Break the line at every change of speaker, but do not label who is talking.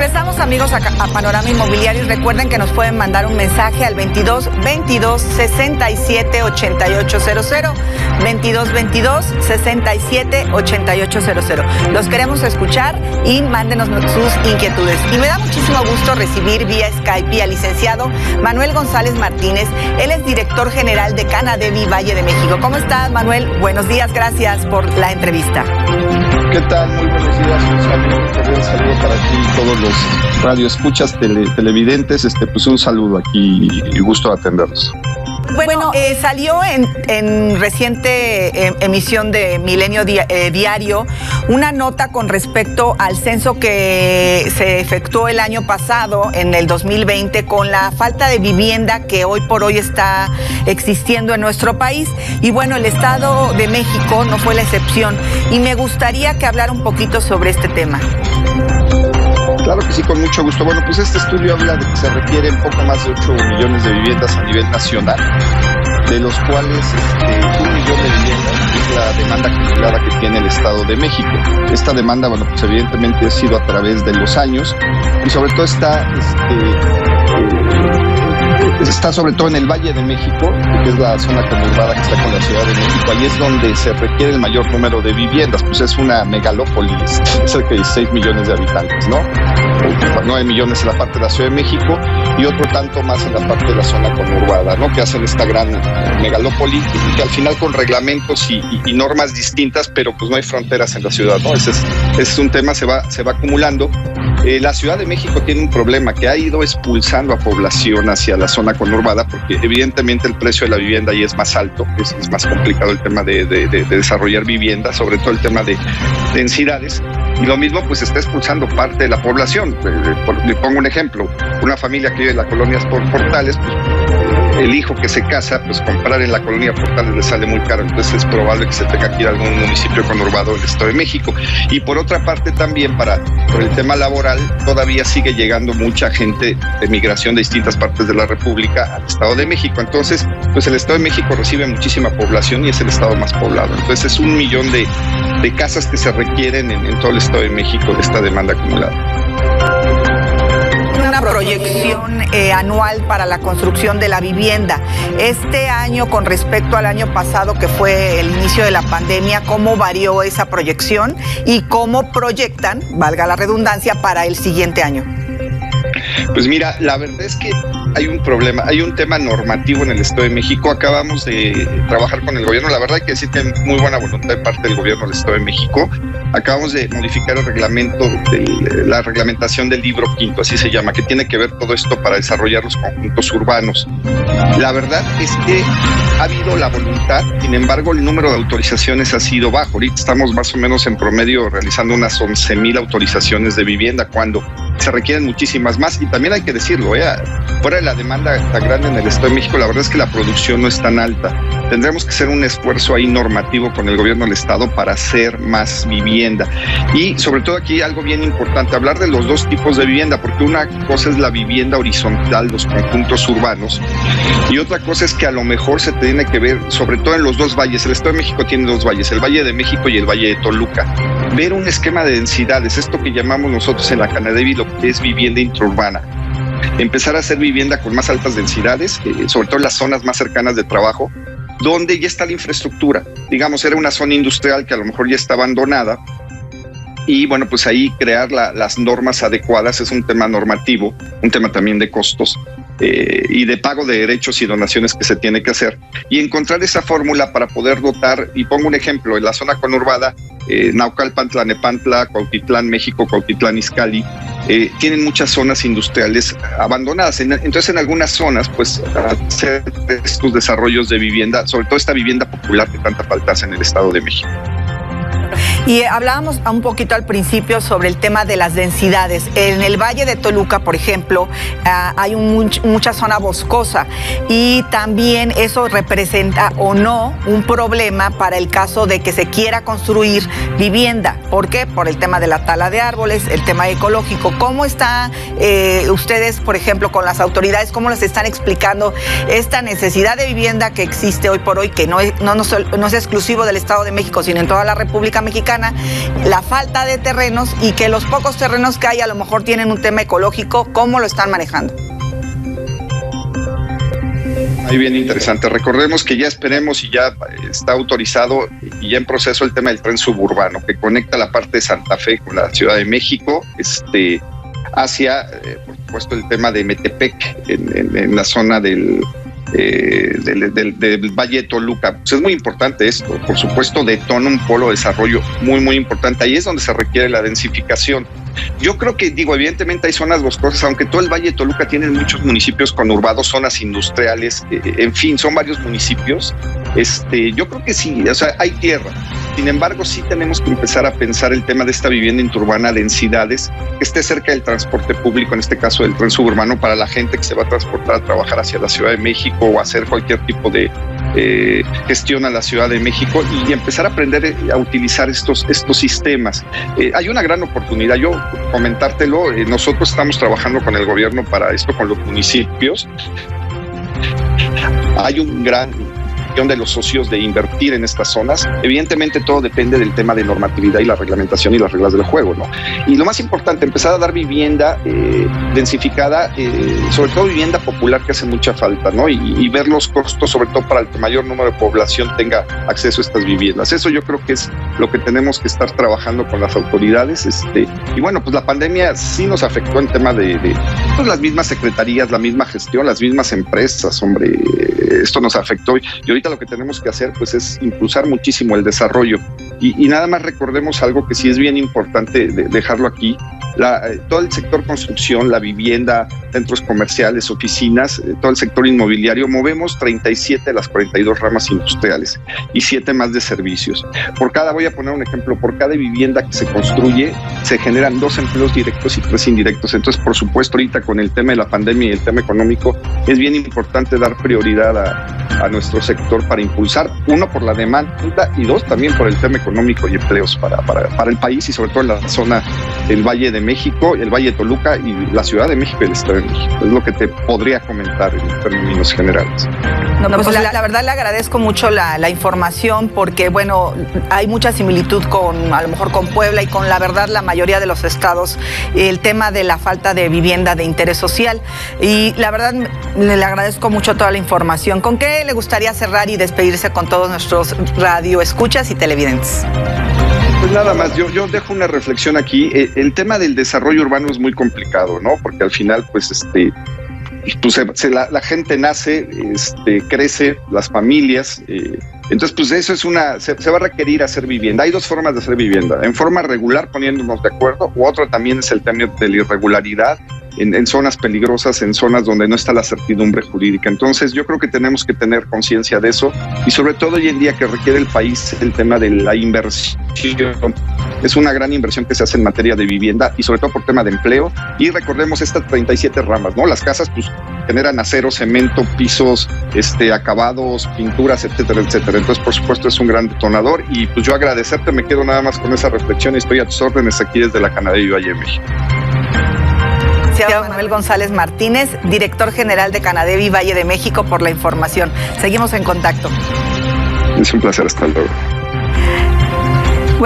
Regresamos, amigos, a Panorama Inmobiliario, y recuerden que nos pueden mandar un mensaje al 22 22 67 8800, 22 22 67 8800. Los queremos escuchar y mándenos sus inquietudes. Y me da muchísimo gusto recibir vía Skype al licenciado Manuel González Martínez. Él es director general de Canadevi Valle de México. ¿Cómo estás, Manuel? Buenos días, gracias por la entrevista.
¿Qué tal? Muy buenos días, un saludo para ti y todos los radioescuchas, televidentes, pues un saludo aquí y gusto de atenderlos.
Bueno, salió en reciente emisión de Milenio Diario una nota con respecto al censo que se efectuó el año pasado, en el 2020, con la falta de vivienda que hoy por hoy está existiendo en nuestro país. Y bueno, el Estado de México no fue la excepción. Y me gustaría que hablara un poquito sobre este tema.
Claro que sí, con mucho gusto. Bueno, pues este estudio habla de que se requieren poco más de 8 millones de viviendas a nivel nacional, de los cuales 1 millón de viviendas es la demanda acumulada que tiene el Estado de México. Esta demanda, bueno, pues evidentemente ha sido a través de los años y sobre todo está sobre todo en el Valle de México, que es la zona conurbada que está con la Ciudad de México. Ahí es donde se requiere el mayor número de viviendas, pues es una megalópolis, cerca de 16 millones de habitantes, ¿no? 9 millones en la parte de la Ciudad de México y otro tanto más en la parte de la zona conurbada, ¿no? Que hacen esta gran megalópolis, que al final con reglamentos y normas distintas, pero pues no hay fronteras en la ciudad, ¿no? Ese es un tema, se va acumulando. La Ciudad de México tiene un problema que ha ido expulsando a población hacia la zona conurbada, porque evidentemente el precio de la vivienda ahí es más alto, es más complicado el tema de desarrollar vivienda, sobre todo el tema de densidades, y lo mismo pues está expulsando parte de la población. Le pongo un ejemplo, una familia que vive en la colonia Portales, pues el hijo que se casa, pues comprar en la colonia Portales le sale muy caro, entonces es probable que se tenga que ir a algún municipio conurbado del Estado de México. Y por otra parte también, por el tema laboral, todavía sigue llegando mucha gente de migración de distintas partes de la República al Estado de México. Entonces, pues el Estado de México recibe muchísima población y es el estado más poblado. Entonces es 1 millón de casas que se requieren en todo el Estado de México de esta demanda acumulada.
Una proyección anual para la construcción de la vivienda. Este año, con respecto al año pasado, que fue el inicio de la pandemia, ¿cómo varió esa proyección y cómo proyectan, valga la redundancia, para el siguiente año?
Pues mira, la verdad es que hay un problema, hay un tema normativo en el Estado de México. Acabamos de trabajar con el gobierno, la verdad hay que decir que hay muy buena voluntad de parte del gobierno del Estado de México. Acabamos de modificar el reglamento, la reglamentación del libro quinto, así se llama, que tiene que ver todo esto para desarrollar los conjuntos urbanos. La verdad es que ha habido la voluntad, sin embargo el número de autorizaciones ha sido bajo. Ahorita estamos más o menos en promedio realizando unas 11,000 autorizaciones de vivienda, cuando se requieren muchísimas más. Y también hay que decirlo, fuera de la demanda tan grande en el Estado de México, la verdad es que la producción no es tan alta. Tendremos que hacer un esfuerzo ahí normativo con el gobierno del Estado para hacer más vivienda. Y sobre todo aquí algo bien importante, hablar de los dos tipos de vivienda, porque una cosa es la vivienda horizontal, los conjuntos urbanos, y otra cosa es que a lo mejor se tiene que ver, sobre todo en los dos valles. El Estado de México tiene dos valles, el Valle de México y el Valle de Toluca. Ver un esquema de densidades, esto que llamamos nosotros en la Canadevi lo que es vivienda intraurbana. Empezar a hacer vivienda con más altas densidades, sobre todo en las zonas más cercanas de trabajo, donde ya está la infraestructura. Digamos, era una zona industrial que a lo mejor ya está abandonada, y bueno, pues ahí crear las normas adecuadas es un tema normativo, un tema también de costos y de pago de derechos y donaciones que se tiene que hacer, y encontrar esa fórmula para poder dotar. Y pongo un ejemplo, en la zona conurbada, Naucalpan, Tlanepantla, Cuautitlán, México, Cuautitlán, Izcalli, tienen muchas zonas industriales abandonadas. Entonces en algunas zonas pues hacer estos desarrollos de vivienda, sobre todo esta vivienda popular que tanta falta hace en el Estado de México.
Y hablábamos un poquito al principio sobre el tema de las densidades. En el Valle de Toluca, por ejemplo, hay mucha zona boscosa, y también eso representa o no un problema para el caso de que se quiera construir vivienda. ¿Por qué? Por el tema de la tala de árboles, el tema ecológico. ¿Cómo está ustedes, por ejemplo, con las autoridades, cómo les están explicando esta necesidad de vivienda que existe hoy por hoy, que no es exclusivo del Estado de México, sino en toda la República República Mexicana, la falta de terrenos y que los pocos terrenos que hay a lo mejor tienen un tema ecológico. ¿Cómo lo están manejando?
Ahí bien interesante. Recordemos que ya esperemos y ya está autorizado y ya en proceso el tema del tren suburbano que conecta la parte de Santa Fe con la Ciudad de México, hacia, por supuesto, el tema de Metepec en la zona del Valle de Toluca. Pues es muy importante esto. Por supuesto, detona un polo de desarrollo muy, muy importante. Ahí es donde se requiere la densificación. Yo creo que, evidentemente hay zonas boscosas, aunque todo el Valle de Toluca tiene muchos municipios conurbados, zonas industriales, en fin, son varios municipios. Yo creo que sí, o sea, hay tierra. Sin embargo, sí tenemos que empezar a pensar el tema de esta vivienda interurbana, densidades, que esté cerca del transporte público, en este caso del tren suburbano, para la gente que se va a transportar a trabajar hacia la Ciudad de México o hacer cualquier tipo de gestión a la Ciudad de México y empezar a aprender a utilizar estos sistemas. Hay una gran oportunidad. Yo comentártelo, nosotros estamos trabajando con el gobierno para esto, con los municipios. Hay un gran de los socios de invertir en estas zonas. Evidentemente todo depende del tema de normatividad y la reglamentación y las reglas del juego, ¿no? Y lo más importante, empezar a dar vivienda densificada, sobre todo vivienda popular que hace mucha falta, ¿no? Y ver los costos, sobre todo para el que mayor número de población tenga acceso a estas viviendas. Eso yo creo que es lo que tenemos que estar trabajando con las autoridades. Y bueno, pues la pandemia sí nos afectó en tema de pues las mismas secretarías, la misma gestión, las mismas empresas, hombre, esto nos afectó. Y ahorita lo que tenemos que hacer pues es impulsar muchísimo el desarrollo y nada más recordemos algo que sí es bien importante dejarlo aquí. Todo el sector construcción, la vivienda, centros comerciales, oficinas, todo el sector inmobiliario, movemos 37 de las 42 ramas industriales y 7 más de servicios. Voy a poner un ejemplo, por cada vivienda que se construye se generan 2 empleos directos y 3 indirectos. Entonces, por supuesto, ahorita con el tema de la pandemia y el tema económico, es bien importante dar prioridad a nuestro sector para impulsar, 1, por la demanda y 2, también por el tema económico y empleos para el país y sobre todo en la zona del Valle de México, el Valle de Toluca y la Ciudad de México y el Estado de México. Es lo que te podría comentar en términos generales.
No, pues la verdad le agradezco mucho la información porque, bueno, hay mucha similitud a lo mejor con Puebla y con la verdad la mayoría de los estados, el tema de la falta de vivienda de interés social. Y la verdad le agradezco mucho toda la información. ¿Con qué le gustaría cerrar y despedirse con todos nuestros radioescuchas y televidentes?
Pues nada más, yo dejo una reflexión aquí. El tema del desarrollo urbano es muy complicado, ¿no? Porque al final, pues, la gente nace, crece, las familias, entonces, pues eso es se va a requerir hacer vivienda. Hay 2 formas de hacer vivienda, en forma regular, poniéndonos de acuerdo, u otro también es el tema de la irregularidad, en zonas peligrosas, en zonas donde no está la certidumbre jurídica. Entonces yo creo que tenemos que tener conciencia de eso y sobre todo hoy en día que requiere el país el tema de la inversión. Es una gran inversión que se hace en materia de vivienda y sobre todo por tema de empleo. Y recordemos estas 37 ramas, ¿no? Las casas pues generan acero, cemento, pisos, acabados, pinturas, etcétera, etcétera. Entonces, por supuesto, es un gran detonador y pues yo agradecerte, me quedo nada más con esa reflexión y estoy a tus órdenes aquí desde la Canadevi Valle de México.
Manuel González Martínez, director general de Canadevi Valle de México, por la información. Seguimos en contacto.
Es un placer, hasta luego.